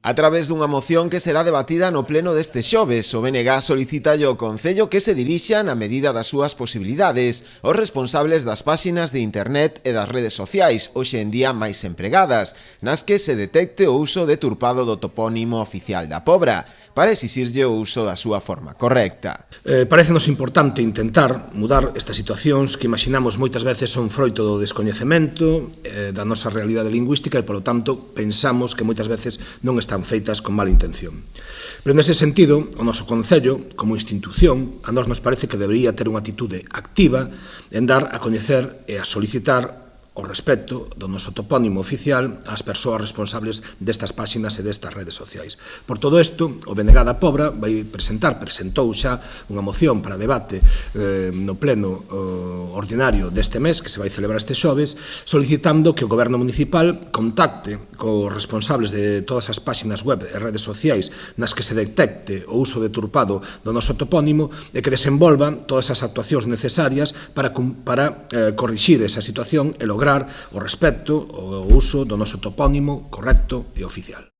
A través dunha moción que será debatida no pleno deste xoves, o BNG solicita ao Concello que se dirixan, a medida das súas posibilidades, os responsables das páxinas de internet e das redes sociais, hoxe en día máis empregadas, nas que se detecte o uso deturpado do topónimo oficial da Pobra, para exixirlle o uso da súa forma correcta. Parécenos importante intentar mudar estas situacións que imaginamos moitas veces son froito do descoñecemento da nosa realidade lingüística e, polo tanto, pensamos que moitas veces non están feitas con mala intención. Pero, nese sentido, o noso Concello, como institución, a nós nos parece que debería ter unha actitude activa en dar a coñecer e a solicitar o respecto do noso topónimo oficial ás persoas responsables destas páxinas e destas redes sociais. Por todo isto, o BNG da Pobra presentou xa unha moción para debate no pleno ordinario deste mes, que se vai celebrar este xoves, solicitando que o Goberno Municipal contacte cos responsables de todas as páxinas web e redes sociais nas que se detecte o uso deturpado do noso topónimo e que desenvolvan todas as actuacións necesarias para corrixir esa situación e lograr o respecto ao uso do noso topónimo correcto e oficial.